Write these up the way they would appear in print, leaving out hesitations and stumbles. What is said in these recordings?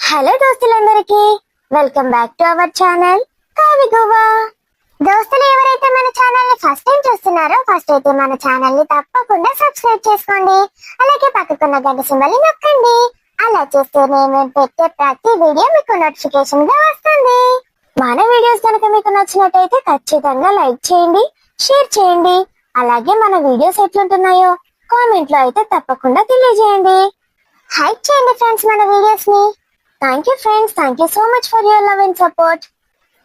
Hello దోస్తులందరికీ welcome back to our channel Kavi Goa. దోస్తులు ఎవరైతే మన ఛానల్ ని ఫస్ట్ టైం చూస్తున్నారో ఫస్ట్ అయితే మన ఛానల్ ని తప్పకుండా సబ్స్క్రైబ్ చేసుకోండి. అలాగే పక్కకున్న గంట సింబల్ ని నొక్కండి. అలా చేస్తే నేను పెట్టే ప్రతి వీడియో మీకు నోటిఫికేషన్ గా వస్తుంది. మన వీడియోస్ కనుక మీకు నచ్చినట్టయితే ఖచ్చితంగా లైక్ చేయండి, షేర్ చేయండి. అలాగే మన వీడియోస్ ఎట్లుంటున్నాయో కామెంట్ లో అయితే తప్పకుండా తెలియజేయండి. హైప్ చేయండి ఫ్రెండ్స్ మన వీడియోస్ ని. Thank you friends, thank you so much for your love and support.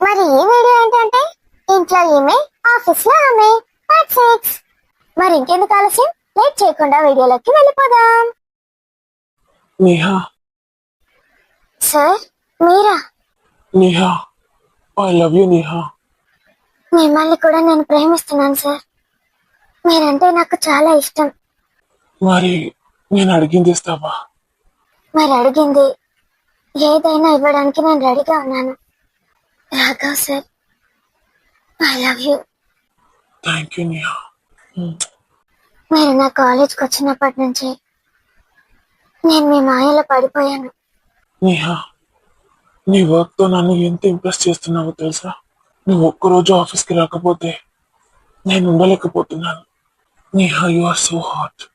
మరి ఈ వీడియో ఏంటంటే ఇంట్లో ఈమె ఆఫీస్ లో ఆమె పార్ట్ 6. మరి ఇంకెందుకు ఆలస్యం, లేట్ చేయకుండా వీడియోలోకి వెళ్ళిపోదాం. Neha. Sir Meera? Neha, I love you Neha. మిమ్మల్ని కూడా నేను ప్రేమిస్తున్నాను సార్. మీరంటే నాకు చాలా ఇష్టం. మరి నేను అడిగింది ఇస్తావా? మరి అడిగింది ఏదైనా ఇవ్వడానికి నేను రెడీగా ఉన్నాను. Raghav sir, I love you. Thank you Neha. మీరు నా కాలేజ్కి వచ్చినప్పటి నుంచి నేను మీ మాయలో పడిపోయాను. నేహా, నీ వర్క్ తో నన్ను ఎంత ఇంప్రెస్ చేస్తున్నావో తెలుసా? నువ్వు ఒక్కరోజు ఆఫీస్కి రాకపోతే నేను ఉండలేకపోతున్నాను. Neha, you are so hot.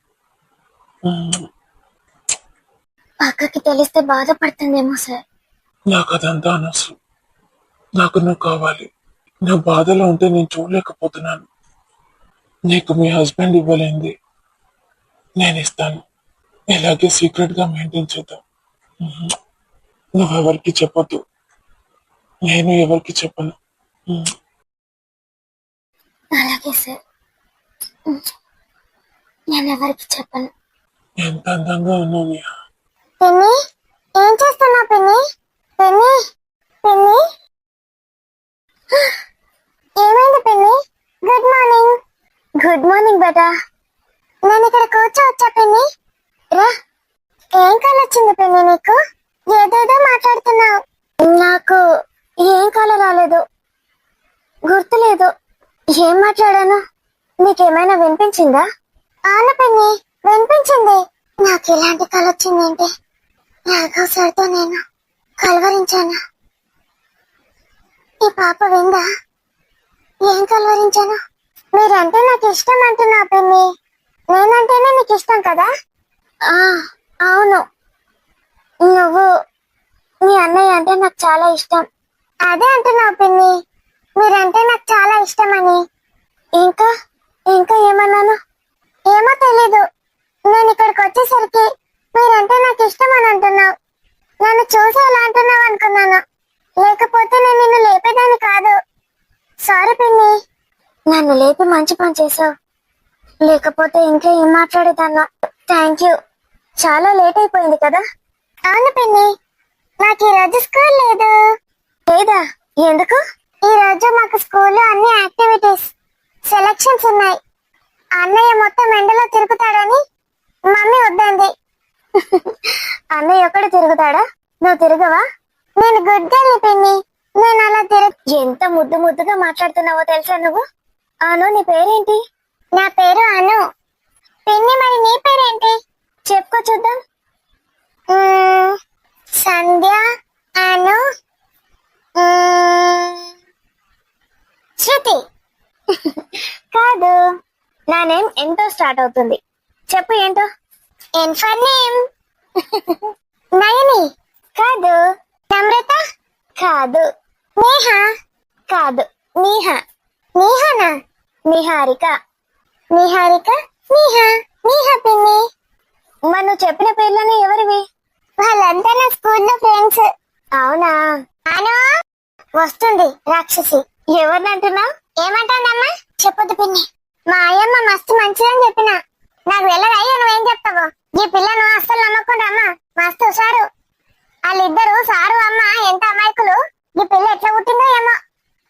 పక్కకి తెలిస్తే బాధపడుతుందేమో సార్. నాకు అదంతా అనవసరం. నాకు నువ్వు కావాలి. నువ్వు బాధలో ఉంటే నేను చూడలేకపోతున్నాను. నీకు మీ హస్బెండ్ ఇవ్వలేంది నేను ఇస్తాను. ఇలాగే సీక్రెట్ గా మెయింటైన్ చేద్దాం. నువ్వెవరికి చెప్పొద్దు, నేను ఎవరికి చెప్పను. అలాగే సార్, నేను ఎవరికి చెప్పను. ఎంత అందంగా ఉన్నావు నేహా. పిన్ని, ఏం చేస్తున్నా పిన్ని? పిన్ని, పిన్ని, ఏమైంది పిన్ని? Good morning. గుడ్ మార్నింగ్ బేటా. నేను ఇక్కడ కూర్చోవచ్చా పిన్ని? రా. ఏం కాల్ వచ్చింది పిన్ని నీకు? ఏదేదో మాట్లాడుతున్నావు. నాకు ఏం కాల రాలేదు, గుర్తులేదు. ఏం మాట్లాడాను? నీకేమైనా వినిపించిందా? అవును పిన్ని, వినిపించింది. నాకు ఇలాంటి కళ వచ్చిందేంటి? రాఘవ్ సార్తో నేను కలవరించాను. ఈ పాప విందా? ఏం కలవరించాను? మీరంటే నాకు ఇష్టం అంటున్నా పిన్ని. నేనంటేనే నీకు ఇష్టం కదా? అవును, నువ్వు మీ అన్నయ్య అంటే నాకు చాలా ఇష్టం. అదే అంటున్నావు పిన్ని, మీరంటే నాకు చాలా ఇష్టమని. ఇంకా ఇంకా ఏమన్నాను ఏమో తెలీదు. నేను ఇక్కడికి వచ్చేసరికి మీరంటే నాకు ఇష్టం అని అంటున్నావు. నన్ను చూసి ఎలా అంటున్నావు అనుకున్నాను, లేకపోతే నేను నిన్ను లేపేదాన్ని కాదు. సారీ పిన్ని, నన్ను లేపి మంచి పని చేసావు. లేకపోతే ఇంకా ఏం మాట్లాడేదాన్నా. Thank you. చాలా లేట్ అయిపోయింది కదా? అవును పిన్ని, నాకు ఈ రోజు స్కూల్ లేదు. లేదా? ఎందుకు? ఈ రోజు మాకు స్కూల్లో అన్ని యాక్టివిటీస్, సెలక్షన్స్ ఉన్నాయి. అన్నయ్య మొత్తం ఎండలో తిరుగుతాడని మమ్మీ వద్దంది. అన్నయ్య ఒక్కడు తిరుగుతాడా? నువ్వు తిరగవా? నేను గుడ్ గర్ల్ పిన్ని, నేను అలా ఎంత ముద్దు ముద్దుగా మాట్లాడుతున్నావో తెలుసా నువ్వు? అను, నీ పేరేంటి? నా పేరు అను. పిన్ని, మరి నీ పేరేంటి? చెప్పుకో చూద్దాం. సంధ్య, అను, శృతి. కాదు, నా నేమ్ ఎంతో స్టార్ట్ అవుతుంది. చెప్పు ఏంటో. N for name. నయని. కాదు. నమ్రత. కాదు. నేహ. కాదు. నీహ. నీహనా? నిహారిక. నిహారిక, నీహ. నీహ పిన్ని. మరి నువ్వు చెప్పిన పేర్లని ఎవరివి? వాళ్ళంతా నా స్కూల్లో ఫ్రెండ్స్. అవునా? అను వస్తుంది రాక్షసి. ఎవరిని అంటున్నావు? ఏమంటానమ్మా? చెప్పొద్దు పిన్ని. మా అయ్యమ్మ మస్తు మంచిదని చెప్పిన. నాకు వెళ్ళదయ్యా, నువ్వేం చెప్తావు? ఈ పిల్లను అస్సలు నమ్మకుండామ్మా, మస్తు హుషారు. వాళ్ళిద్దరు సారు అమ్మ ఎంత అమాయకులు. ఈ పిల్ల ఎట్లా పుట్టిందో ఏమో,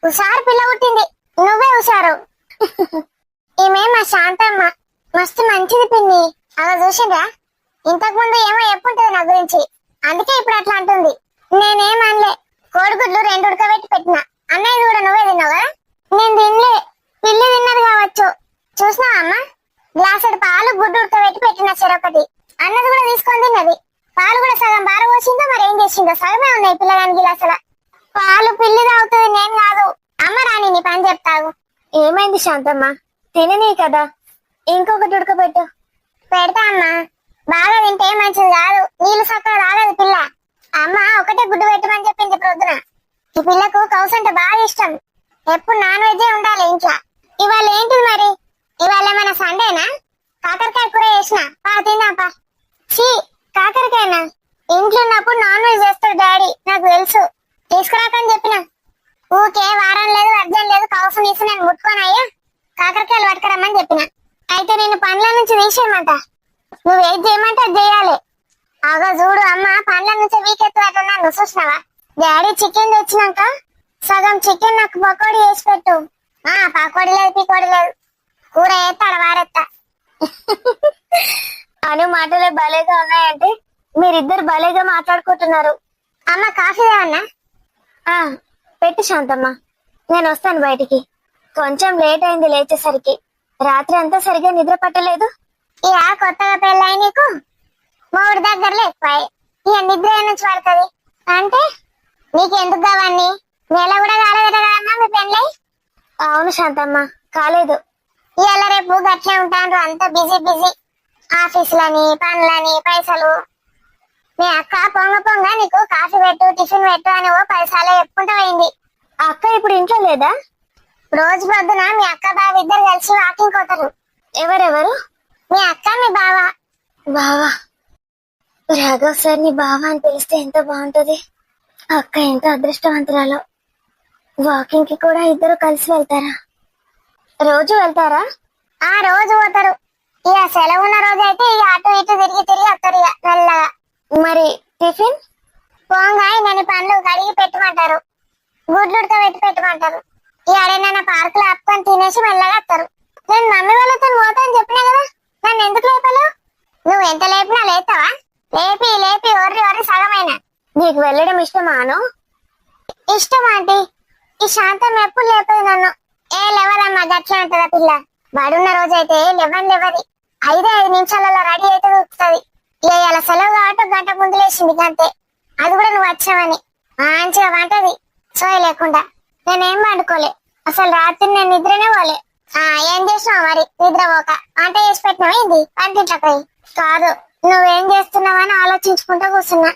హుషారు పిల్ల పుట్టింది. నువ్వే హుషారు. ఈమె మా శాంతమ్మ, మస్తు మంచిది పిన్ని. అలా చూసిందా? ఇంతకు ముందు ఏమో ఎప్పుంటది నా గురించి, అందుకే ఇప్పుడు అట్లా అంటుంది. నేనేమనలే. కోడిగుడ్లు 2 ఉడకబెట్టి పెట్టినా. అన్నయ్య కూడా నువ్వే తిన్నావా? నేను తినలే, పిల్లి తిన్నది కావచ్చు. చూసినావా అమ్మ? గ్లాసుడు పాలు గుడ్డు ఉడకబెట్టి పెట్టిన చెరొకటి. అన్నది కూడా తీసుకొని తిన్నది. పాలు కూడా సగం బార పోసిందో మరి ఏం చేసిందో సగమే ఉన్నాయి పిల్లగానికి అసలు. పాలు పిల్లి తాగుతుంది నేను కాదు. అమ్మ రాని నీ పని చెప్తావు. ఏమైంది శాంతమ్మ? తిననీ కదా, ఇంకొకటి ఉడకబెట్టు. పెడతా అమ్మా, బాగా తింటే మంచిది కాదు, నీళ్లు చక్కగా తాగదు పిల్ల. అమ్మ ఒకటే గుడ్డు పెట్టమని చెప్పింది ప్రొద్దున. ఈ పిల్లకు కౌసు అంటే బాగా ఇష్టం, ఎప్పుడు నాన్ వెజ్ ఉండాలి ఇంట్లో. ఇవాళ ఏంటిది మరి? ఇవాళ ఏమైనా సండేనా? కాకరకాయ కూర చేసిన, పా తిందాంపా. చీ, కాకరకాయనా? ఇంట్లో ఉన్నప్పుడు నాన్ వెజ్ చేస్తాడు డాడీ, నాకు తెలుసు. తీసుకురాకని చెప్పిన. ఊకే వారం లేదు వర్జం లేదు కౌసు నీసు నేను ముట్టుకోనయ్యా, కాకరకాయలు పట్టుకురమ్మని చెప్పిన. అయితే నేను పండ్ల నుంచి తీసేయమంట, నువ్వు ఏది చేయమంటే అది చేయాలి. అగో చూడు అమ్మ, పండ్ల నుంచి వీకెత్తున్నట్టున్నా, నువ్వు చూసినావా? డాడీ చికెన్ తెచ్చినాక సగం చికెన్ నాకు పకోడీ వేసి పెట్టు. పకోడీ లేదు పీకోడీ లేదు, కూర వేస్తాడ వారెత్తా. అను మాటలే భలేగా ఉన్నాయంటే మీరిద్దరు భలేగా మాట్లాడుకుంటున్నారు. అమ్మ కాఫీ అన్నా? పెట్టు శాంతమ్మ, నేను వస్తాను బయటికి. కొంచెం లేట్ అయింది లేచేసరికి, రాత్రి అంతా సరిగా నిద్ర పట్టలేదు. ఇక కొత్తగా పెళ్ళాయి నీకు, మూడు దగ్గరలో ఎక్కువ. ఇక నిద్ర నుంచి పడుతుంది అంటే నీకెందుకు కావన్నీ? నెల కూడా కాలేదు కదమ్మా మీ పెళ్ళై? అవును శాంతమ్మ, కాలేదు. ఇవాళ రేపు గట్లే ఉంటాను, అంత బిజీ బిజీ, ఆఫీసులని పనులని పైసలు. మీ అక్క పొంగ పొంగ నీకు కాఫీ పెట్టు టిఫిన్ పెట్టు అని ఓ 10 సార్లు చెప్పుకుంటూ పోయింది. అక్క ఇప్పుడు ఇంట్లో లేదా? రోజు పొద్దున మీ అక్క బావ ఇద్దరు కలిసి వాకింగ్ పోతారు. ఎవరెవరు? మీ అక్క మీ బావ. బావా, రాఘవ్ సార్ నీ బావ అని పిలిస్తే ఎంత బాగుంటది. అక్క ఎంత అదృష్టవంతురాలో. వాకింగ్ కి కూడా ఇద్దరు కలిసి వెళ్తారా? రోజు వెళ్తారా? రోజు పోతారు. ఇక సెలవు ఉన్న రోజు అయితే ఇక అటు ఇటు తిరిగి తిరిగి వస్తారు ఇక మెల్లగా. మరి టిఫిన్? పోంగాయ నన్ను పండ్లు కడిగి పెట్టమంటారు, గుడ్లు ఉడకబెట్టి పెట్టమంటారు. ఈ ఆడేనా పార్కులు ఆపుకొని తినేసి మెల్లగా వస్తారు. నేను మమ్మీ వాళ్ళతో పోతా అని చెప్పినా కదా, నన్ను ఎందుకు లేపలేవు? నువ్వు ఎంత లేపినా లేస్తావా? లేపి లేపి ఒర్రి ఒర్రి సగమైనా. నీకు వెళ్ళడం ఇష్టమాను? ఇష్టం ఆంటీ. ఈ శాంతం ఎప్పుడు లేపదు నన్ను. లేవదమ్మా, గట్లా ఉంటుందా పిల్ల? బడున్న రోజైతే లేవది 5 నిమిషాలలో రెడీ అయితే దొరుకుతుంది. ఇలా సెలవు కాబట్టి గంట ముందు లేచింది అంతే, అది కూడా నువ్వు వచ్చావని. మంచిగా వంటది సోయ లేకుండా. నేనేం వండుకోలే అసలు, రాత్రి నేను నిద్రనే పోలే. ఏం చేసినావు మరి నిద్ర పోక? వంట చేసి పెట్టినావా ఏంది వంటింట్లోకి పోయి? కాదు, నువ్వేం చేస్తున్నావని ఆలోచించుకుంటూ కూర్చున్నా.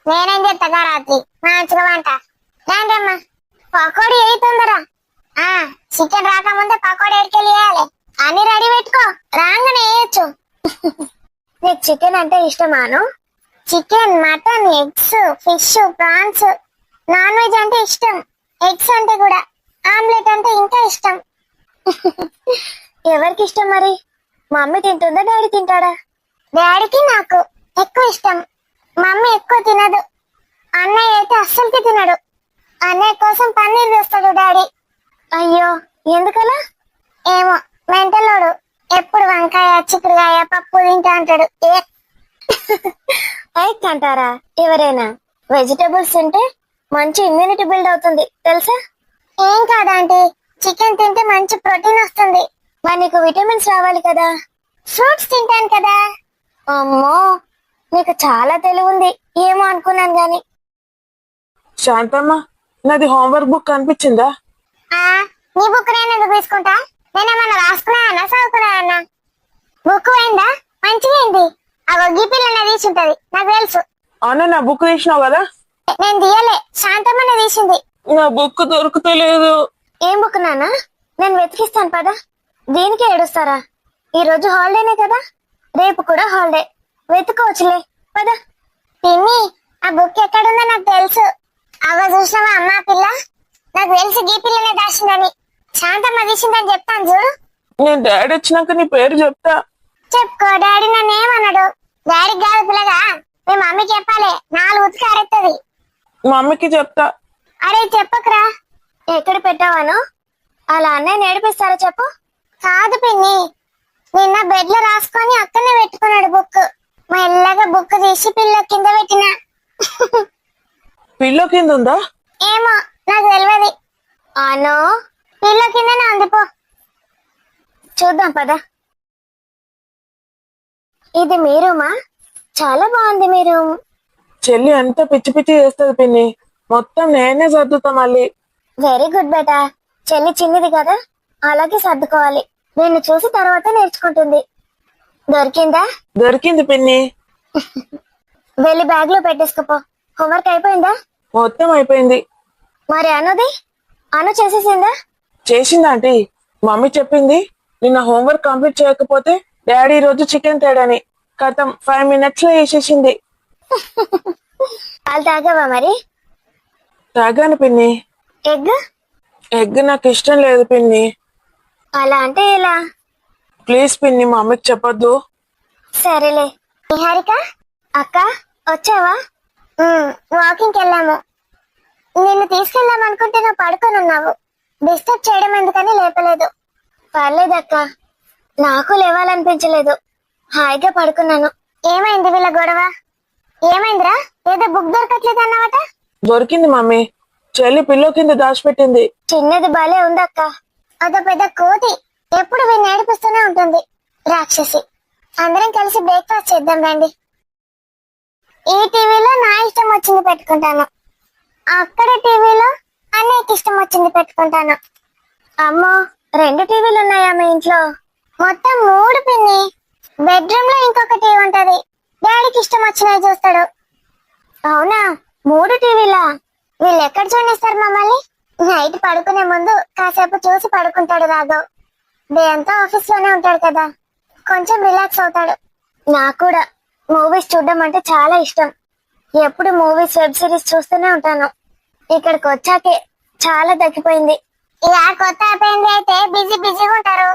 నేనేం చేస్తాగా రాత్రి మంచిగా వంట. రాండమ్మా, పకోడీ వేయి తొందరా. చికెన్ రాకముందే పకోడీ ఎడికెళ్ళి వేయాలి. అన్ని రెడీ పెట్టుకో, రాగానే వేయచ్చు. నీకు చికెన్ అంటే ఇష్టమాను? Chicken, mutton, eggs, fish, prawns, non veg అంటే ఇష్టం. ఎగ్స్ అంటే కూడా, ఆమ్లెట్ అంటే ఇంకా ఇష్టం. ఎవరికి ఇష్టం మరి? మమ్మీ తింటుందా డాడీ తింటాడా? డాడీకి నాకు ఎక్కువ ఇష్టం, మమ్మీ ఎక్కువ తినదు. అన్నయ్య అయితే అస్సలకి తినడు. అన్నయ్య కోసం పన్నీర్ వేస్తాడు డాడీ. అయ్యో, ఎందుకలా? ఏమో, మెంటలోడు. ఎప్పుడు వంకాయ చిక్కుడుకాయ పప్పు తింటా అంటాడు. ఎగ్ అంటారా ఎవరైనా? వెజిటబుల్స్ తింటే మంచి ఇమ్యూనిటీ బిల్డ్ అవుతుంది తెలుసా? ఏం కాదంటే చికెన్ తింటే మంచి ప్రోటీన్ వస్తుంది. మరి నీకు విటమిన్స్ రావాలి కదా, ఫ్రూట్స్ తింటాను కదా. అమ్మో, నీకు చాలా తెలివి ఉంది. ఏమో అనుకున్నాను గాని. శాంతమ్మ, నాది హోంవర్క్ బుక్ కనిపించిందా? నీ బుక్ నేను తీసుకుంటా. నేనేమన్నా రాసుకున్నాయన్నా చదువుకున్నాయన్నా? బుక్ పోయిందా? మంచిగా అయింది. అగో గీ పిల్లనే తీసుంటది, నాకు తెలుసు. అన్న, నా బుక్ తీసినావు కదా? నేను తీయలే, శాంతమ్మనే తీసింది. నా బుక్ దొరుకుతలేదు. ఏం బుక్ నాన్న? నేను వెతికిస్తాను పదా. దీనికి ఏడుస్తారా? ఈ రోజు హాలిడేనే కదా, రేపు కూడా హాలిడే, వెతుకోవచ్చులే పదా. పిన్ని, ఆ బుక్ ఎక్కడుందో నాకు తెలుసు. అగో చూసినావా అమ్మా పిల్ల, నాకు తెలుసు గీ పిల్లనే దాచిందని. శాంతమ్మ తీసిందని చెప్తాను చూడు. నేను డాడీ వచ్చినాక నీ పేరు చెప్తా. చెప్పుకో, డాడీ నన్ను ఏమన్నాడు? డాడీకి కాదు పిల్లగా, మీ మమ్మీకి చెప్పాలి, 4 ఉతికి ఆరెత్తది. మమ్మీకి చెప్తా. అరే చెప్పకురా. ఎక్కడ పెట్టావాను? అలా అన్నయ్య నేర్పిస్తారా చెప్పు. కాదు పిన్ని, నిన్న బెడ్ లో రాసుకొని అక్కనే పెట్టుకున్నాడు బుక్. మెల్లగా బుక్ తీసి పిల్ల కింద పెట్టిన. పిల్లో కింద ఉందా? ఏమో, నాకు తెలియదు. అను, పిల్ల కిందనే ఉంది పో. చూద్దాం పదా. ఇది మీ రూమా? చాలా బాగుంది మీ రూమ్. చెల్లి అంతా పిచ్చి పిచ్చి చేస్తుంది పిన్ని. మొత్తం నేనే సర్దుతా మళ్ళీ. వెరీ గుడ్ బేటా. చెల్లి చిన్నది కదా, అలాగే సర్దుకోవాలి. నిన్ను చూసి తర్వాత నేర్చుకుంటుంది. దొరికిందా? దొరికింది పిన్ని. వెళ్ళి బ్యాగ్ లో పెట్టేసుకోపో. హోంవర్క్ అయిపోయిందా? మొత్తం అయిపోయింది. మరి అనుది? అను చేసేసిందా? చేసింది ఆంటీ. మమ్మీ చెప్పింది నిన్న హోంవర్క్ కంప్లీట్ చేయకపోతే డాడీ ఈ రోజు చికెన్ తేడని. కథం 5 minutes లో వేసేసింది. పాలు తాగావా మరి? తాగాను పిన్ని. ఎగ్? ఎగ్ నాకు ఇష్టం లేదు పిన్ని. అలా అంటే ఎలా? ప్లీజ్ పిన్ని, మా మమ్మీకి చెప్పొద్దు. సరేలే. నిహారిక అక్క వచ్చావా? వాకింగ్కి వెళ్ళాము. నిన్ను తీసుకెళ్దాం అనుకుంటే నువ్వు పడుకొని ఉన్నావు. డిస్టర్బ్ చేయడం ఎందుకని లేపలేదు. పర్లేదక్క, నాకు లేవాలనిపించలేదు. హాయిగా పడుకున్నాను. ఏమైంది వీళ్ళ గొడవ? ఏమైందిరా? ఏదో బుక్ దొరకట్లేదు అన్నావట. దొరికింది మమ్మీ. చెల్లి పిల్లో కింద దాచిపెట్టింది. చిన్నది భలే ఉందక్క. అదో పెద్ద కోతి. ఎప్పుడు వీడిని ఏడిపిస్తూనే ఉంటుంది. రాక్షసి. అందరం కలిసి బ్రేక్ఫాస్ట్ చేద్దాం రండి. ఈ టీవీలో నా ఇష్టం వచ్చింది పెట్టుకుంటాను, అక్కడ టీవీలో అన్నయ్యకి ఇష్టం వచ్చింది పెట్టుకుంటాను. అమ్మో, 2 టీవీలు ఉన్నాయా మీ ఇంట్లో? మొత్తం 3 పిన్ని. బెడ్రూమ్ లో ఇంకొక టీవీ ఉంటది. డాడీకి ఇష్టం వచ్చినవి చూస్తాడు. అవునా, 3 టీవీలా? వీళ్ళు ఎక్కడ చూడనిస్తారు మమ్మల్ని? నైట్ పడుకునే ముందు కాసేపు చూసి పడుకుంటాడు రాఘవ్. డే అంతా ఆఫీస్ లోనే ఉంటాడు కదా, కొంచెం రిలాక్స్ అవుతాడు. నాకు కూడా మూవీస్ చూడడం అంటే చాలా ఇష్టం. ఎప్పుడు మూవీస్, వెబ్ సిరీస్ చూస్తూనే ఉంటాను. ఇక్కడికి వచ్చాకే చాలా తగ్గిపోయింది. ఇక కొత్త అయిపోయింది అయితే బిజీగా ఉంటారు.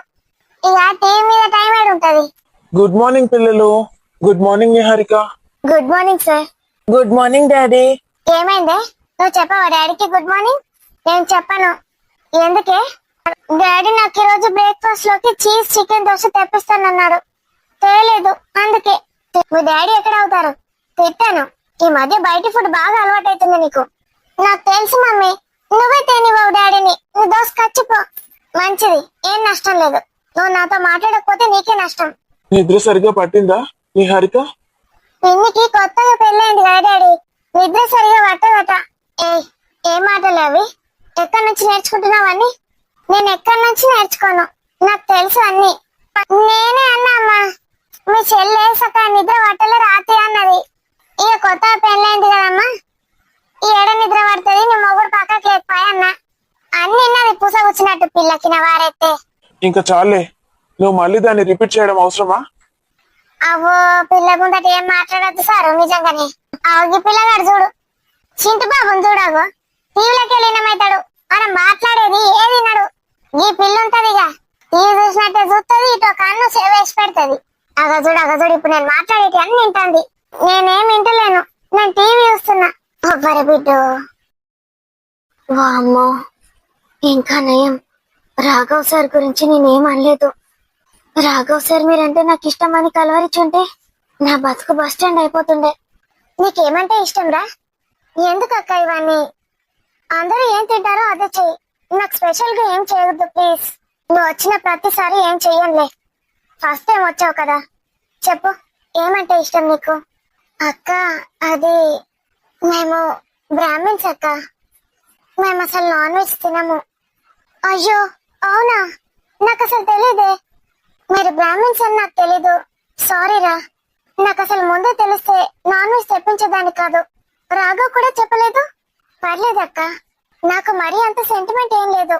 ఇక టీవీ మీద టైం ఏడు ఉంటది. గుడ్ మార్నింగ్ పిల్లలు. Good morning Niharika. Good morning sir. Good morning daddy. ఏమైంది? నువ్వు చెప్పావా డాడీకి గుడ్ మార్నింగ్? నేను చెప్పాను. ఎందుకే? డాడీ నాకు ఈ రోజు బ్రేక్ఫాస్ట్ లోకి చీజ్ చికెన్ దోశ తెప్పిస్తానన్నాడు. తేలేదు, అందుకే. మీ డాడీ ఎక్కడ అవుతారు? తిట్టాను. ఈ మధ్య బయట ఫుడ్ బాగా అలవాటైతుంది నీకు. నాకు తెలుసు మమ్మీ. నువ్వే తేనివ్వవు డాడీని. నువ్వు దోశ కచ్చిపో. మంచిది, ఏం నష్టం లేదు. నువ్వు నాతో మాట్లాడకపోతే నీకే నష్టం. నిద్ర సరిగా పట్టిందా నిహారిక? పిన్నికి కొత్తగా పెళ్ళైంది కదా డాడీ, నిద్ర సరిగా పట్టదట. ఏ మాటలు అవి? ఎక్కడి నుంచి నేర్చుకుంటున్నావని? నేను ఎక్కడి నుంచి నేర్చుకోను, నాకు తెలుసు అన్ని. నేనే అన్నా అమ్మా, మీ చెల్లె సకా నిద్ర పట్టలే రాత్రి అన్నది. ఇక కొత్త పెళ్ళైంది కదమ్మా, ఈ ఏడ నిద్ర పడుతుంది, నీ మొగుడు పక్కకి లేకపోయా అన్న. అన్ని విన్నది పూసగుచ్చినట్టు పిల్లకి నా వారైతే. ఇంకా చాలే, నువ్వు మళ్ళీ దాన్ని రిపీట్ చేయడం అవసరమా? అవ్వో, పిల్ల ముందట ఏం మాట్లాడద్దు సారు నిజంగానే. ఆగి పిల్లగాడు చూడు, చింటు బాబుని చూడగు, టీవీలోకి వెళ్ళినమైతాడు. మనం మాట్లాడేది ఏది వినడు. ఈ పిల్ల ఉంటదిగా, టీవీ చూసినట్టే చూస్తుంది, ఇటు కన్ను వేసి పెడుతుంది. అగజుడు ఇప్పుడు నేను మాట్లాడేటి అన్ని వింటుంది. నేనేం వింటలేను, నేను టీవీ చూస్తున్నా. ఒవ్వరి బిడ్డు. వామ్మో, ఇంకా నయం, రాఘవ్ సార్ గురించి నేనేం అనలేదు. రాఘవ్ సార్ మీరంటే నాకు ఇష్టం అని కలవరిచుంటే నా బతుకు బస్ స్టాండ్ అయిపోతుండే. నీకేమంటే ఇష్టం రా? ఎందుకు అక్క ఇవన్నీ? అందరూ ఏం తింటారో అదే చెయ్యి. నాకు స్పెషల్ గా ఏం చేయొద్దు ప్లీజ్. నువ్వు వచ్చిన ప్రతిసారి ఏం చెయ్యనులే. ఫస్ట్ టైం వచ్చావు కదా, చెప్పు ఏమంటే ఇష్టం నీకు? అక్క అది, మేము బ్రాహ్మిన్స్ అక్క. మేము అసలు నాన్ వెజ్ తినము. అయ్యో అవునా, నాకు అసలు తెలీదే. మీరు బ్రాహ్మిన్స్ అని నాకు తెలీదు, సారీ రా. నాకు అసలు ముందే తెలిస్తే నాన్ వెజ్ తెప్పించేదాన్ని కాదు. రాఘవ్ కూడా చెప్పలేదు. పర్లేదక్క, నాకు మరీ అంత సెంటిమెంట్ ఏం లేదు.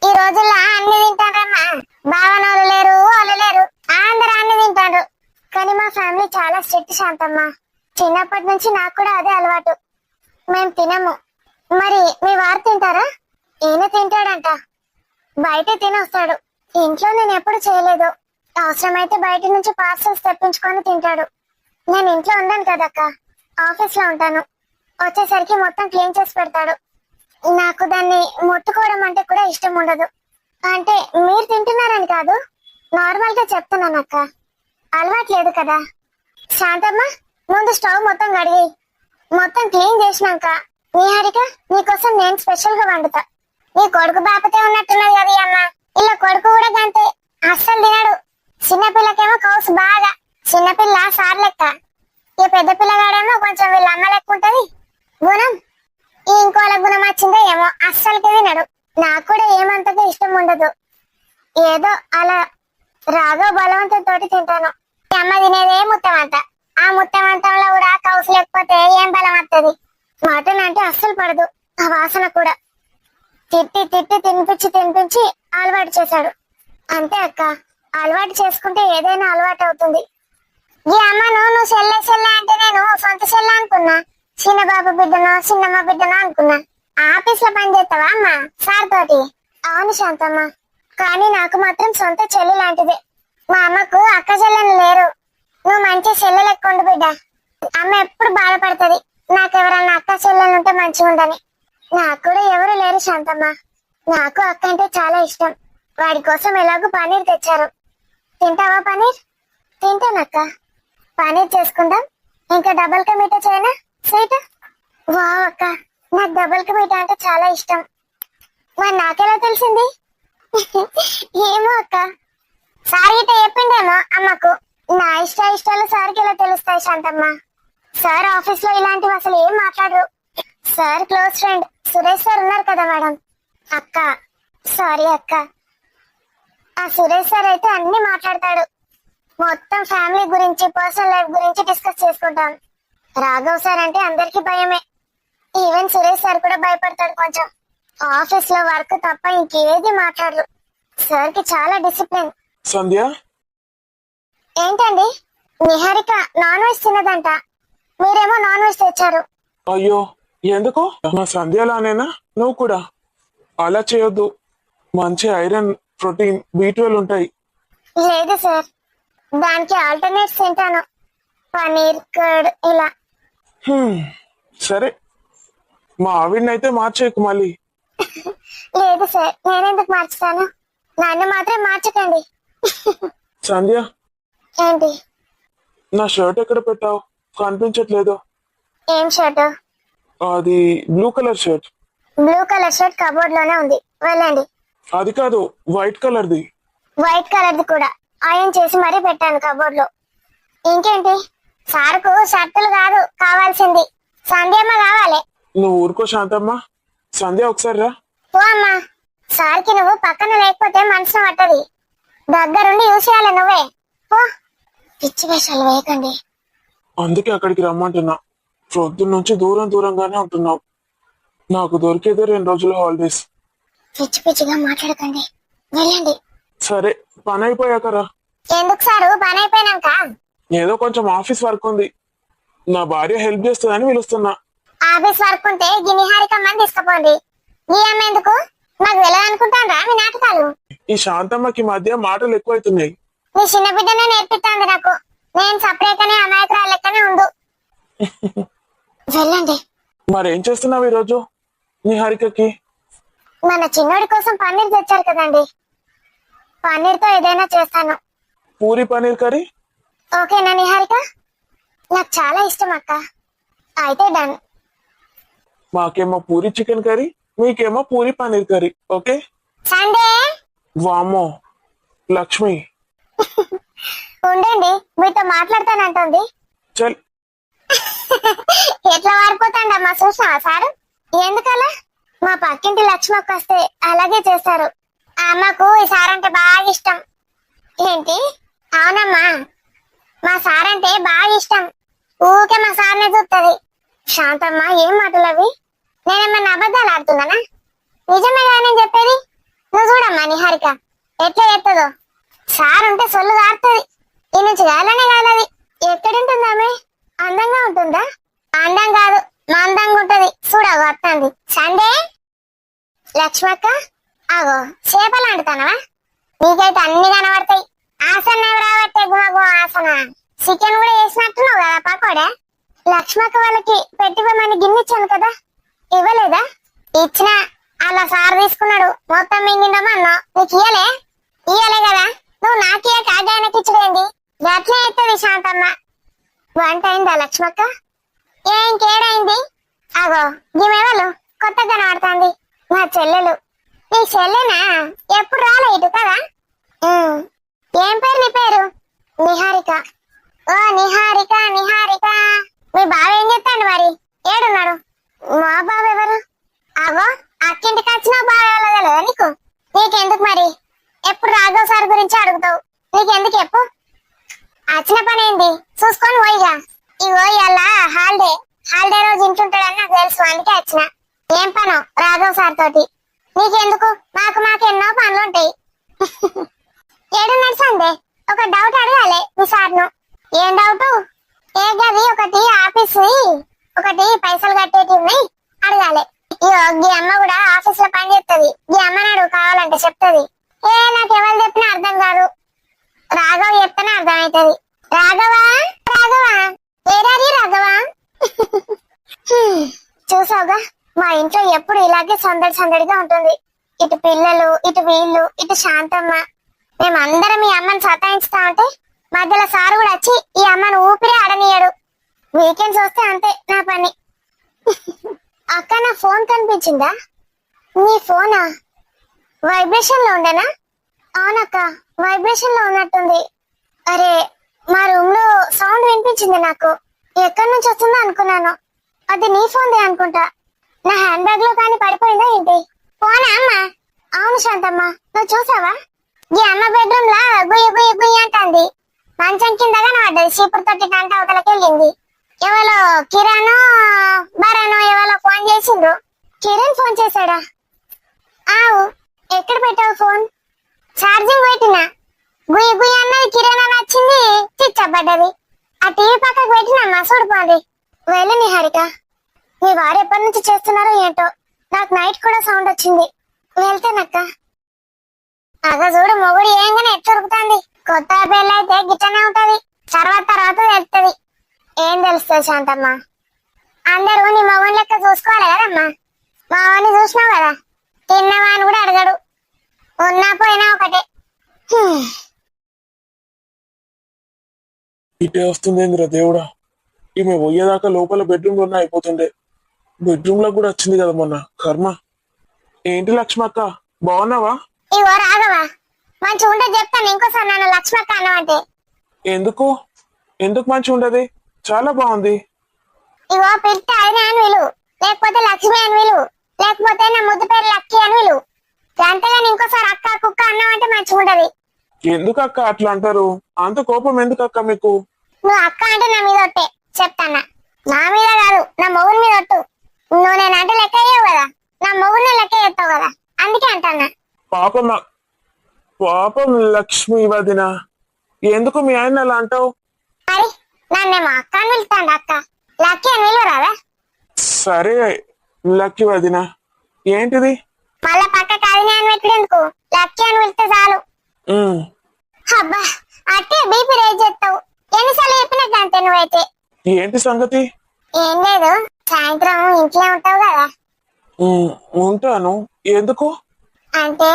ఈ రోజుల్లో అన్ని తింటారమ్మా. భావనలు లేరు, వాళ్ళు లేరు, అందరూ అన్ని తింటారు. కానీ మా ఫ్యామిలీ చాలా స్ట్రిక్ట్ శాంతమ్మ. చిన్నప్పటి నుంచి నాకు కూడా అదే అలవాటు. మేము తినము. మరి మీ వారు తింటారా? ఈయన తింటాడంట, బయట తినొస్తాడు. ఇంట్లో నేను ఎప్పుడు చేయలేదు. అవసరమైతే బయట నుంచి పార్సల్స్ తెప్పించుకొని తింటాడు. నేను ఇంట్లో ఉండను కదక్క, ఆఫీస్ లో ఉంటాను. వచ్చేసరికి మొత్తం క్లీన్ చేసి పెడతాడు. నాకు దాన్ని ముట్టుకోవడం అంటే కూడా ఇష్టం ఉండదు. అంటే మీరు తింటున్నారని కాదు, నార్మల్ గా చెప్తున్నాను అక్క, అలవాట్లేదు కదా. శాంతమ్మ, ముందు స్టవ్ మొత్తం కడిగి మొత్తం క్లీన్ చేసినాక నిహారిక నీకోసం నేను స్పెషల్ గా వండుతా. నీ కొడుకు బాపతే ఉన్నట్టున్నది కదా అమ్మ. ఇలా కొడుకు కూడా గంతే, అస్సలు తినడు. చిన్నపిల్లకేమో కౌసు బాగా. చిన్నపిల్ల సార్ లెక్క. ఈ పెద్ద పిల్లగాడేమో కొంచెం వీళ్ళ అమ్మ లెక్క ఉంటది గుణం. ఈ ఇంకోళ్ళ గుణం వచ్చిందో ఏమో అస్సలకి తినడు. నాకు కూడా ఏమంతగా ఇష్టం ఉండదు. ఏదో అలా రాగో బలవంతంతో తింటాను. ఈ అమ్మ తినేదే ముత్తమంత. ఆ ముత్తమంతంలో కూడా కౌసు లేకపోతే ఏం బలం వస్తుంది. మటన్ అంటే అస్సలు పడదు. ఆ వాసన కూడా. తిట్టి తిట్టి తినిపించి అలవాటు చేశాడు. అంతే అక్క, అలవాటు చేసుకుంటే ఏదైనా అలవాటు అవుతుంది. ఈ అమ్మను నువ్వు చెల్లె అంటే నేను సొంత చెల్లె అనుకున్నా. చిన్నబాబు బిడ్డనో చిన్నమ్మ బిడ్డనో అనుకున్నా. ఆఫీస్ లో పని చేస్తావా అమ్మ సార్ తోటి? అవును శాంతమ్మ, కానీ నాకు మాత్రం సొంత చెల్లి లాంటిదే. మా అమ్మకు అక్క చెల్లెలు లేరు. నువ్వు మంచి చెల్లెలు ఎక్కుండు బిడ్డ. అమ్మ ఎప్పుడు బాధపడుతుంది నాకెవరన్నా అక్క చెల్లెలు ఉంటే మంచిగా ఉందని. నాకు కూడా ఎవరు లేరు శాంతమ్మ. నాకు అక్క అంటే చాలా ఇష్టం. వాడి కోసం ఎలాగో పనీర్ తెచ్చారు. తింటావా పనీర్? తింటానక్క. పనీర్ చేసుకుందాం. ఇంకా డబల్ కా మీఠా చేయనా స్వీట్? వావ్ అక్క, నాకు డబల్ కా మీఠా అంటే చాలా ఇష్టం. మరి నాకెలా తెలిసింది? ఏమో అక్క, సార్ గిట్ట చెప్పిండేమో అమ్మకు. నా ఇష్టాలు సార్కి ఎలా తెలుస్తాయి శాంతమ్మ? సార్ ఆఫీస్ లో ఇలాంటివి అసలు ఏం మాట్లాడరు. Sir close friend Suresh sir ఉన్నారు కదా మేడం. అక్క సారీ అక్క, ఆ సురేష్ సార్ అయితే అన్ని మాట్లాడతాడు. మొత్తం ఫ్యామిలీ గురించి పర్సనల్ లైఫ్ గురించి డిస్కస్ చేసుకుంటాం. రాఘవ్ సార్ అంటే అందరికి భయమే. ఈవెన్ సురేష్ సార్ కూడా భయపడతాడు కొంచెం. ఆఫీస్ లో వర్క్ తప్ప ఇంకేది మాట్లాడరు. సార్ కి చాలా డిసిప్లిన్. సంధ్య, ఏంటండి? నిహారిక నాన్ వెజ్ తినదంట, మీరేమో నాన్ వెజ్ తెచ్చారు. అయ్యో ఎందుకు? మా సంధ్యలానేనా నువ్వు కూడా? అలా చేయొద్దు. మంచి ఐరన్, ప్రోటీన్, B12 ఉంటాయి. లేదు సార్, దానికి ఆల్టర్నేట్స్ తింటాను. పనీర్, కర్డ్ ఇలా. సరే, మా ఆవిడనైతే మార్చేయకు మళ్ళీ. లేదు సార్, నేనెందుకు మార్చుతాను? నన్ను మాత్రం మార్చకండి. సంధ్య, ఏంటి? నా షర్ట్ ఎక్కడ పెట్టావు? కనిపించట్లేదు. ఏం షర్ట్? అది blue colour shirt. Blue colour shirt cupboard లోనే ఉంది, వెళ్ళండి. అది కాదు, వైట్ కలర్ది. వైట్ కలర్ ది కూడా ఐరన్ చేసి మరీ పెట్టాను కబోర్డ్ లో. ఇంకేంటి? సార్కు షర్టులు కాదు కావాల్సింది, సంధ్యమ్మ కావాలి. నువ్వు ఊరుకో శాంతమ్మ. సంధ్య ఒకసారి రా. పో అమ్మా. సార్కి నువ్వు పక్కన లేకపోతే మనసున పట్టది. దగ్గరుండి యూస్ చేయాలి నువ్వే. పో. పిచ్చి వేషాలు వేయకండి. అందుకే అక్కడికి రమ్మంటున్నా. పొద్దున్న నుంచి దూరంగానే ఉంటున్నావు. నాకు దొరికేదే 2 రోజుల హాలిడేస్. పిచ్చి పిచ్చిగా మాట్లాడకండి, వెళ్ళండి. సరే, పని అయిపోయాక రా. ఎందుకు సారు? పని అయిపోయినాక? ఏదో కొంచెం ఆఫీస్ వర్క్ ఉంది. నా భార్య హెల్ప్ చేస్తుందని పిలుస్తున్నా. ఆఫీస్ వర్క్ ఉంటే గినిహారిక మంది తీసుకుపోండి. ఈ అమ్మ ఎందుకు? నాకు వెళ్ళాలనుకుంటాను మీ నాటకాలు. ఈ శాంతమ్మకి మధ్య మాటలు ఎక్కువైతున్నాయి. నీ చిన్న బిడ్డనే నేర్పిస్తాంది నాకు. నేను సపరేట్గానే అమాయకురాలు లెక్కనే ఉండు. వెళ్ళండి. మరేం చేస్తున్నావు ఈరోజు నిహారికకి? మన చిన్నోడి కోసం పన్నీర్ తెచ్చారు కదండి, పన్నీర్తో ఏదైనా చేస్తాను. పూరి పనీర్ కర్రీ ఓకేనా నిహారిక? నాకు చాలా ఇష్టం అక్క. అయితే డన్. మాకేమో పూరి చికెన్ కర్రీ, మీకేమో puri paneer curry. Okay. Sunday. వామో లక్ష్మి. ఉండండి, మీతో మాట్లాడతానంటుంది. చల్. ఎట్లా మారిపోతాండమ్మా చూసావా సారు? ఎందుకలా? మా పక్కింటి లక్ష్మక్క వస్తే అలాగే చేస్తారు. ఆ అమ్మకు ఈ సారంటే బాగా ఇష్టం. ఏంటి? అవునమ్మా, మా సారంటే బాగా ఇష్టం. ఊకే మా సార్నే చూస్తుంది. శాంతమ్మ, ఏం మాటలు అవి? నేనేమన్నా అబద్ధాలు ఆడుతున్నానా? నిజమే కదా నేను చెప్పేది. నువ్వు చూడమ్మా నిహారిక ఎట్లా చెప్తుందో. సార్ ఉంటే సొల్లు కారుతుంది. ఈ నుంచి గాలనే కాలది. ఎక్కడుంటుంది ఆమె? అందంగా ఉంటుందా? అందం కాదు, మందంగా ఉంటది. చూడగో వస్తుంది. సండే. లక్ష్మక్క, ఆగో చేపలు అంటున్నావా? నీకైతే అన్ని కనబడతాయి. ఆసన రాబట్టే గుమ ఆసన. చికెన్ కూడా వేసినట్టున్నావు కదా పకోడా. లక్ష్మక్క వాళ్ళకి పెట్టిపోమని గిన్నెచ్చాను కదా, ఇవ్వలేదా? ఇచ్చిన అలా సార్ తీసుకున్నాడు. మొత్తం మింగిందమ్మా. నీకు ఇయ్యలే కదా. నువ్వు నాకే కాజాయనకి ఇచ్చుడేంది? గట్లే అవుతుంది శాంతమ్మ. వంట అయిందా లక్ష్మక్క? ఇంకేడైంది? అగో గిమెవలు కొత్తగా కనబడుతుంది. మా చెల్లెలు. నీ చెల్లెనా? ఎప్పుడు రాలే ఇటు కదా. ఏం పేరు నీ పేరు? నిహారిక. ఓ నిహారిక నిహారిక, మీ బావ ఏం చెప్తాడు మరి? ఏడున్నాడు? మా బావ ఎవరు? అగో అక్కింటికి వచ్చిన బావ ఎవరో తెలియదా నీకు? నీకెందుకు మరి? ఎప్పుడు రాఘవ్ సార్ గురించి అడుగుతావు? నీకెందుకు చెప్పు? వచ్చిన పని ఏంది చూసుకొని పోయిగా. ఇగో ఇలా హాలిడే రోజు ఇంటుంటాడని నాకు తెలుసు, అందుకే వచ్చిన. ఏం పను రాఘవ్ సార్ తోటి? నీకెందుకు? మాకు ఎన్నో పనులు ఉంటాయి. ఏడున్నాడు సందే? ఒక డౌట్ అడగాలి మీ సార్ను. ఏం డౌట్? ఏ గది ఒకటి ఆఫీస్, ఒకటి పైసలు కట్టేటి ఉన్నాయి, అడగాలి. ఇగో ఈ అమ్మ కూడా ఆఫీస్ లో పని చేస్తుంది. ఈ అమ్మ నాడు కావాలంటే చెప్తుంది. నాకు ఎవరు చెప్పినా అర్థం కాదు, రాఘవ్ చెప్తేనే అర్థమవుతుంది. రాఘవా రాఘవా, ఏరారి రాఘవా? చూసావుగా, మా ఇంట్లో ఎప్పుడు ఇలాగే సందడిగా ఉంటుంది. ఇటు పిల్లలు, ఇటు వీళ్ళు, ఇటు శాంతమ్మ. మేమందరం ఈ అమ్మని సతాయిస్తా ఉంటే మధ్యలో సారు కూడా వచ్చి ఈ అమ్మను ఊపిరి ఆడనీయడు. వీకెండ్స్ వస్తే అంతే నా పని. అక్క, నా ఫోన్ కనిపించిందా? నీ ఫోనా? వైబ్రేషన్ లో ఉండేనా? అవునక్క, వైబ్రేషన్ లో ఉన్నట్టుంది. అరే, మా రూమ్ లో సౌండ్ వినిపించింది నాకు. ఎక్కడి నుంచి వస్తుందో అనుకున్నాను. అది నీ ఫోన్దే అనుకుంటా. నా హ్యాండ్ బ్యాగ్ లో కానీ పడిపోయిందా ఏంటి? ఫోనా అమ్మ? అవును శాంతమ్మ, నువ్వు చూసావా? ఈ అమ్మ బెడ్రూమ్ లా గుయ్యి అంటుంది. మంచం కిందగా పడ్డది. చీపురు తొట్టి గంట అవతలకి వెళ్ళింది. ఎవరో కిరణ్ బరానో ఎవరో ఫోన్ చేసిండ్రు. కిరణ్ ఫోన్ చేశాడా? ఆవు, ఎక్కడ పెట్టావు ఫోన్? ఛార్జింగ్ పెట్టినా. గుయ్యి అన్నది కిరణ్ అని వచ్చింది, చిచ్చబడ్డది. ఆ టీవీ పక్కకు పెట్టినమ్మా, చూడిపోండి. వెళ్ళి నిహారిక, మీ వారు ఎప్పటి నుంచి చేస్తున్నారో ఏంటో, నాకు నైట్ కూడా సౌండ్ వచ్చింది. వెళ్తానక్క. అగ చూడు, మొగుడు ఏంగానే ఎట్టురుకుతుంది. కొత్త పెళ్ళైతే గిట్టనే ఉంటది, తర్వాత తెలుస్తుంది. ఏం తెలుస్తుంది శాంతమ్మ? అందరూ నీ మొగుని లెక్క చూసుకోవాలి కదమ్మా. మా వాడిని చూసినావు కదా, తిన్నవా అని కూడా అడగడు. ఉన్నా పోయినా ఒకటే. ఇటే వస్తుందేంద్ర దేవుడా. ఈమె పోయేదాకా లోపల బెడ్రూమ్ లోనే అయిపోతుండే. బెడ్రూమ్ లో కూడా వచ్చింది కదా మొన్న, కర్మ. ఏంటి లక్ష్మక్క, బాగున్నావా? ఇగో రాఘవా, మంచి ఉంటే చెప్తాను ఇంకోసారి నన్ను లక్ష్మక్క అన్నవంటే. ఎందుకు మంచి ఉండదు? చాలా బాగుంది. ఇగో పిలిస్తే అదినే అని విలు, లేకపోతే లక్ష్మి అని విలు, లేకపోతే నా ముద్దు పేరు లక్కీ అని విలు. అంతేగాని ఇంకోసారి అక్క కుక్క అన్నావంటే మంచిగా ఉంటది. ఎందుకు అక్క అట్లా అంటారు? అంత కోపం ఎందుకు అక్క మీకు? నువ్వు అక్క అంటే నా మీద ఒట్టే చెప్తానా. నా మీద కాదు, నా మొగుడి మీద ఒట్టు. నువ్వు నేనంటే లెక్క అయ్యావు కదా, నా మొగుడిని లెక్క చేస్తావు కదా, అందుకే అంటానా. పాపం లక్ష్మి వదిన, ఎందుకు మీ ఆయన అలా అంటావు? మరి నన్నేమో అక్క అని పిలుస్తాండి. అక్క లక్కీ అని విలువరాదా? సరే లక్కీ వదిన, ఏంటిది? మళ్ళా పక్కకి అదినే అని పెట్టేందుకు, లక్కీ అని పిలిస్తే చాలు. అబ్బా, అట్టే బీపీ రేజ్ చేస్తావు. ఎన్నిసార్లు చెప్పినట్టు అంతే నువ్వైతే. ఏంటి సంగతి? ఏం లేదు, సాయంత్రం ఇంట్లో ఉంటావు కదా. ఉంటాను. ఎందుకు? అంటే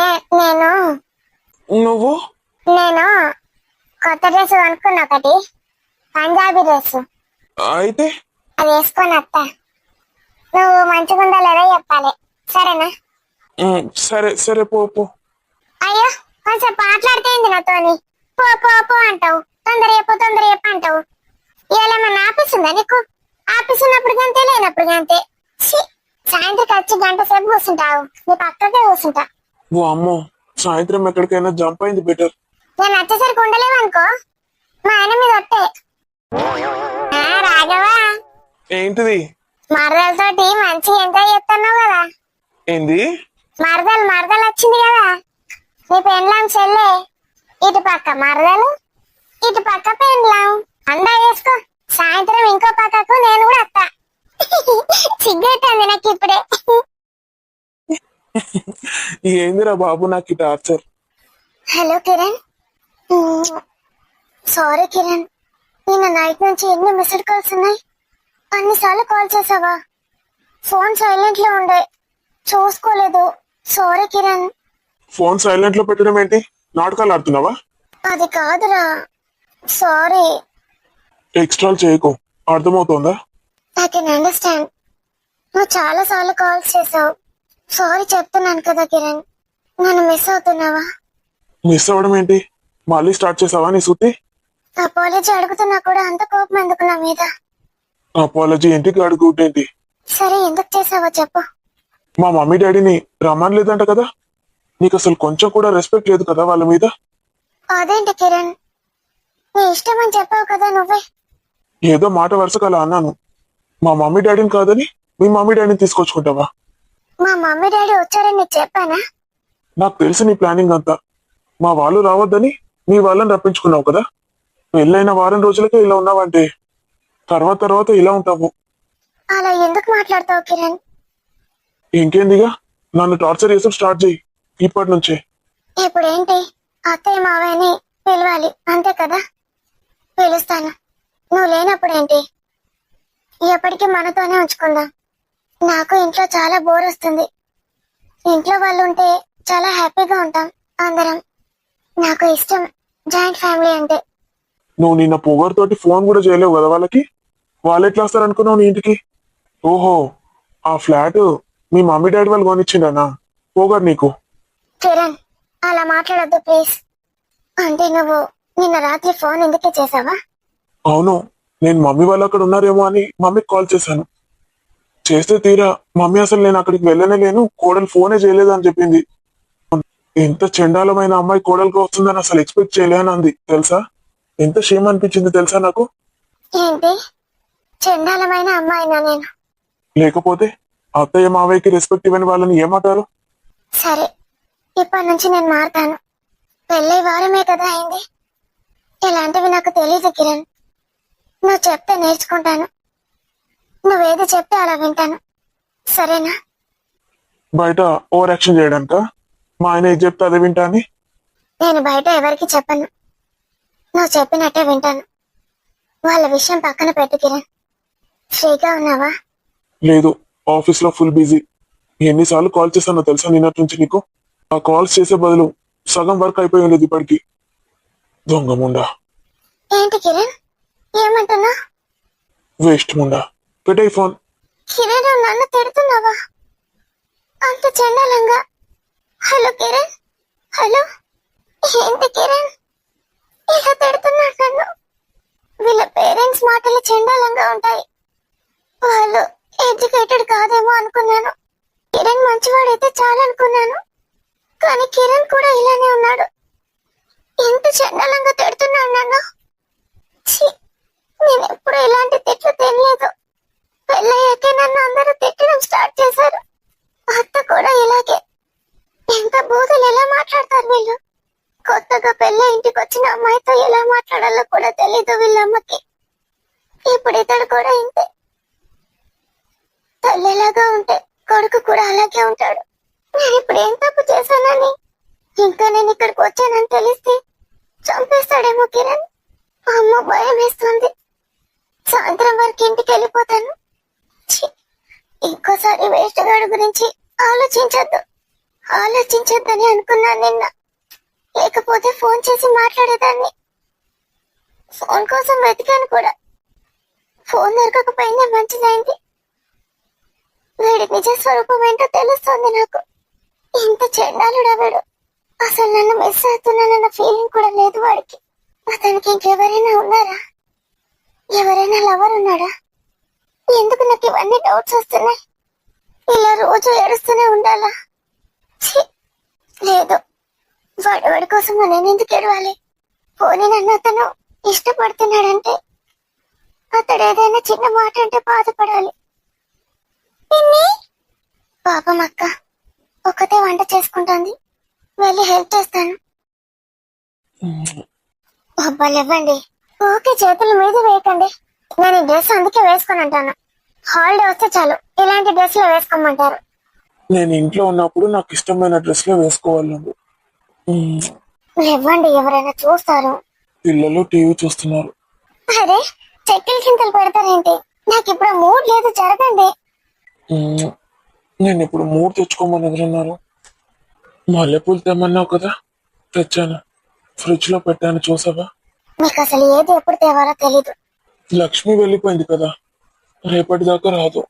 నువ్వు నేను కొత్త డ్రెస్ కొనుక్కున్నా, ఒకటి పంజాబీ డ్రెస్. అయితే అది వేసుకొని వస్తా. నువ్వు మంచిగుందా లేదా చెప్పాలి, సరేనా? సరే పో. అయ్యో, కొంచెం మాట్లాడితే ఏంది నాతోని? పో అంటావు, తొందర చెప్పు అంటావు. ఇవాళ ఏమన్నా ఆఫీస్ ఉందా నీకు? ఆఫీస్ ఉన్నప్పుడు గంతే, లేనప్పుడు గంతే. సాయంత్రం వచ్చి గంట సేపు కూర్చుంటావు, నీ పక్కకే కూర్చుంటా. ఓ అమ్మో, సాయంత్రం ఎక్కడికైనా జంప్ అయింది బెటర్. నేను వచ్చేసరికి ఉండలేవనుకో, మా ఆయన మీద ఒట్టే. రాఘవా, ఏంటిది? మరదలతోటి మంచిగా ఎంజాయ్ చేస్తున్నావు కదా. ఏంది? మరదలు వచ్చింది కదా, నీ పెండ్లాం చెల్లె. ఇటు పక్క మరదలు, ఇటు పక్క పెండ్లాం. అందా చేసుకో. సాయంత్రం ఇంకో పక్కకు నేను కూడా వస్తా. సిగ్గైతుంది నాకు ఇప్పుడే. ఏందిరా బాబు నాకు ఈ torture? Hello Kiran. Sorry Kiran, నిన్న నైట్ నుంచి ఎన్ని మిస్డ్ కాల్స్ ఉన్నాయి. అన్నిసార్లు కాల్ చేసావా? ఫోన్ సైలెంట్ లో ఉండే, చూసుకోలేదు. సారీ కిరణ్. ఫోన్ సైలెంట్ లో పెట్టడం ఏంటి? నాటకాలు ఆడుతున్నావా? అది కాదురా, సారీ. ఎక్స్ట్రాలు చేయకు, అర్థమవుతోందా? I can understand. నువ్వు చాలా సార్లు కాల్స్ చేసావు. సారీ చెప్తున్నాను కదా కిరణ్, నన్ను మిస్ అవుతున్నావా? మిస్ అవ్వడం ఏంటి? మళ్ళీ స్టార్ట్ చేసావా నీ సుత్తి? అపాలజీ అడుగుతున్నా కూడా అంత కోపం ఎందుకు నా మీద? అపాలజీ ఇంటికి అడుగుంటేంటి? సరే ఎందుకు చేసావో చెప్పు. మా మమ్మీ డాడీని రమ్మనలేదంట కదా, నీకు అసలు కొంచెం కూడా రెస్పెక్ట్ లేదు కదా వాళ్ళ మీద. అదేంటి కిరణ్, నీ ఇష్టం అని చెప్పావు కదా నువ్వే. ఏదో మాట వరుసకు అలా అన్నాను. మా మమ్మీ డాడీని కాదని మీ మమ్మీ డాడీని తీసుకొచ్చుకుంటావా? మా మమ్మీ డాడీ వచ్చారని నీకు చెప్పానా? నాకు తెలిసి నీ ప్లానింగ్ అంతా మా వాళ్ళు రావద్దని నీ వాళ్ళని రప్పించుకున్నావు కదా. పెళ్ళైన వారం రోజులకే ఇలా ఉన్నావంటే తర్వాత తర్వాత ఇలా ఉంటావు. అలా ఎందుకు మాట్లాడతావు కిరణ్? ఇంకేందిగా, నన్ను టార్చర్ చేసి స్టార్ట్ చేయి ఇప్పటి నుంచే. ఇప్పుడేంటి, అత్తయ్య మావయ్యని పిలవాలి అంతే కదా? పిలుస్తాను. నువ్వు లేనప్పుడేంటి, ఎప్పటికీ మనతోనే ఉంచుకుందాం. నాకు ఇంట్లో చాలా బోర్ వస్తుంది. ఇంట్లో వాళ్ళు ఉంటే చాలా హ్యాపీగా ఉంటాం అందరం. నాకు ఇష్టం జాయింట్ ఫ్యామిలీ అంటే. నువ్వు నిన్న పొగరుతోటి ఫోన్ కూడా చేయలేవు కదా వాళ్ళకి. వాళ్ళు ఎట్లా వస్తారనుకున్నావు నీ ఇంటికి? ఓహో, ఆ ఫ్లాట్ మీ మమ్మీ డాడీ వాళ్ళు కొనిచ్చిండనా పొగరు నీకు? కిరణ్, అలా మాట్లాడొద్దు ప్లీజ్. అంటే నువ్వు నిన్న రాత్రి ఫోన్ ఎందుకే చేసావా? అవును, నేను మమ్మీ వాళ్ళు అక్కడ ఉన్నారేమో అని మమ్మీకి కాల్ చేశాను. చేస్తే తీరా మమ్మీ అసలు నేను అక్కడికి వెళ్ళనే లేను, కోడలు ఫోనే చేయలేదు అని చెప్పింది. ఎంత చండాలమైన అమ్మాయి కోడలుగా వస్తుందని అసలు ఎక్స్పెక్ట్ చేయలేని అంది తెలుసా. ఎంత షేమ్ అనిపించింది తెలుసా నాకు. ఏంటి, చండాలమైన అమ్మాయినా నేను? లేకపోతే అత్తయ్య మావయ్యకి రెస్పెక్ట్ ఇవ్వని వాళ్ళని ఏమంటారు? సరే, ఇప్పటి నుంచి నేను మారుతాను. పెళ్ళై వారమే కదా అయింది. ఇలాంటివి నాకు తెలియదు కిరణ్. నువ్వు చెప్తే నేర్చుకుంటాను. నువ్వేది చెప్తే అలా వింటాను, సరేనా? బయట ఓవర్ యాక్షన్ చేయడానిక మా ఆయన ఏది చెప్తే అదే వింటా అని? నేను బయట ఎవరికి చెప్పను. నువ్వు చెప్పినట్టే వింటాను. వాళ్ళ విషయం పక్కన పెట్టు కిరణ్. ఫ్రీగా ఉన్నావా? లేదు, ఆఫీస్ లో ఫుల్ బిజీ. ఎన్నిసార్లు కాల్ చేశానో తెలుసా నిన్నటి నుంచి నీకు. ఆ కాల్స్ చేసే బదులు సగం వర్క్ అయిపోయి ఉండేది ఇప్పటికి. దొంగ ముండా. ఏంటి కిరణ్, ఏమంటున్నా? వేస్ట్ ముండా, పెట్టే ఫోన్. కిరణ్, నువ్వు నన్ను తిడుతున్నావా అంత చండాలంగా? Hello Kiran, hello. ఏంటి కిరణ్ ఇలా తిడుతున్నాడు నన్ను? వీళ్ళ పేరెంట్స్ మాటలు చండాలంగా ఉంటాయి. వాళ్ళు ఎడ్యుకేటెడ్ కాదేమో అనుకున్నాను. కిరణ్ మంచివాడైతే చాలనుకున్నాను. కానీ కిరణ్ కూడా ఇలానే ఉన్నాడు. ఎంత చండాలంగా తిడుతున్నాడు నన్ను. ఛీ, నేను ఎప్పుడు ఇలాంటి తిట్లు తినలేదు. పెళ్ళయ్యాకే నన్ను అందరూ తిట్టడం స్టార్ట్ చేశారు. అత్త కూడా ఇలాగే. ఎంత బూతులు ఎలా మాట్లాడతారు వీళ్ళు. కొత్తగా పెళ్ళ ఇంటికి వచ్చిన అమ్మాయితో ఎలా మాట్లాడాలో కూడా తెలీదు వీళ్ళమ్మకి. ఇప్పుడు ఇతడు కూడా ఇంతే. తల్లిలాగా ఉంటే కొడుకు కూడా అలాగే ఉంటాడు. నేను ఇప్పుడు ఏం తప్పు చేశానని, ఇంకా నేను ఇక్కడికి వచ్చానని తెలిస్తే చంపేస్తాడేమో కిరణ్. అమ్మ, భయం వేస్తుంది. సాయంత్రం వరకు ఇంటికి వెళ్ళిపోతాను. ఛీ, ఇంకోసారి వేస్ట్ గాడి గురించి ఆలోచించొద్దని అనుకున్నాను నిన్న. లేకపోతే ఫోన్ చేసి మాట్లాడేదాన్ని. ఫోన్ కోసం వెతికాను కూడా. ఫోన్ దొరకకపోయిందే మంచిదైంది. వీడి నిజ స్వరూపం ఏంటో తెలుస్తుంది నాకు. ఇంత చెండాలుడా వీడు. అసలు నన్ను మిస్ అవుతున్నానన్న ఫీలింగ్ కూడా లేదు వాడికి. అతనికి ఇంకెవరైనా ఉన్నారా? ఎవరైనా లవర్ ఉన్నాడా? ఎందుకు నాకు ఇవన్నీ డౌట్స్ వస్తున్నాయి? ఇలా రోజు ఏడుస్తూనే ఉండాలా? ఛీ, లేదు. వాడి కోసం నేను ఎందుకు ఏడవాలి? పోనీ నన్ను అతను ఇష్టపడుతున్నాడంటే అతడు ఏదైనా చిన్న మాట అంటే బాధపడాలి. పాపం అక్క ఒక్కతే వంట చేసుకుంటుంది. వెళ్ళి హెల్ప్ చేస్తాను. అబ్బాలేవ్వండి, ఓకే, చేతుల మీద వేయకండి. నేను ఈ డ్రెస్ అందుకే వేసుకొని ఉంటాను. హాలిడే వస్తే చాలు ఇలాంటి డ్రెస్ లో వేసుకోమంటారు. నేను ఇంట్లో ఉన్నప్పుడు నాకు ఇష్టమైన డ్రెస్ లో వేసుకోవాలి నువ్వు. ఇవ్వండి, ఎవరైనా చూస్తారు. పిల్లలు టీవీ చూస్తున్నారు. అరే, చెక్కలు చింతలు పెడతారేంటి? నాకు ఇప్పుడు మూడ్ లేదు, జరగండి. నేను ఇప్పుడు మూడు తెచ్చుకోమని ఎదురున్నారు. మల్లెపూలు తెమ్మన్నావు కదా, తెచ్చాను. ఫ్రిడ్జ్ లో పెట్టాను, చూసావా? మీకు అసలు ఏది ఎప్పుడు తేవాలో తెలీదు. లక్ష్మి వెళ్ళిపోయింది కదా, రేపటిదాకా రాదు.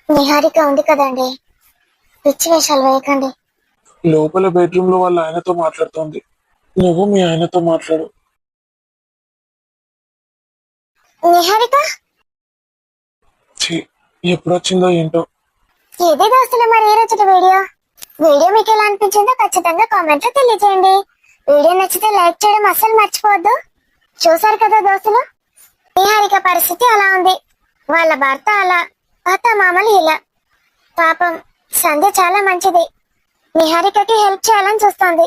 నిహారిక ఉంది కదండి, పిచ్చి వేషాలు వేయకండి. లోపల బెడ్రూమ్ లో వాళ్ళ ఆయనతో మాట్లాడుతోంది. నువ్వు మీ ఆయనతో మాట్లాడు, నిహారిక ఛీ, ఎప్పుడొచ్చిందో ఏంటో. ఏదే దోస్తులు మరి ఈ రోజు వీడియో మీకు ఎలా అనిపించిందో ఖచ్చితంగా కామెంట్ లో తెలియజేయండి. వీడియో నచ్చితే లైక్ చేయడం అస్సలు మర్చిపోవద్దు. చూసారు కదా దోస్తులు, నిహారిక పరిస్థితి అలా ఉంది, వాళ్ళ భర్త అలా, అత్త మామలు ఇలా. పాపం సంధ్య చాలా మంచిది, నిహారికకి హెల్ప్ చేయాలని చూస్తోంది.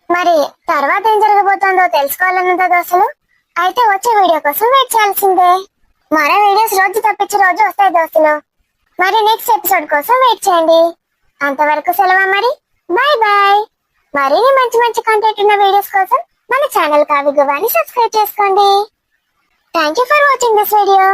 మరి తర్వాత ఏం జరగబోతోందో తెలుసుకోవాలనుందా దోస్తులు? అయితే వచ్చే వీడియో కోసం వెయిట్ చేయాల్సిందే. మరో వీడియోస్ రోజు తప్పించి రోజు వస్తాయి దోస్తులు. మరి నెక్స్ట్ ఎపిసోడ్ కోసం వెయిట్ చేయండి. అంతవరకు సెలవు మరి, బాయ్ బాయ్. మరిన్ని మంచి మంచి కంటెంట్ ఉన్న వీడియోస్ కోసం మన ఛానల్ కావ్య గువ్వాని సబ్స్క్రైబ్ చేసుకోండి. Thank you for watching this video.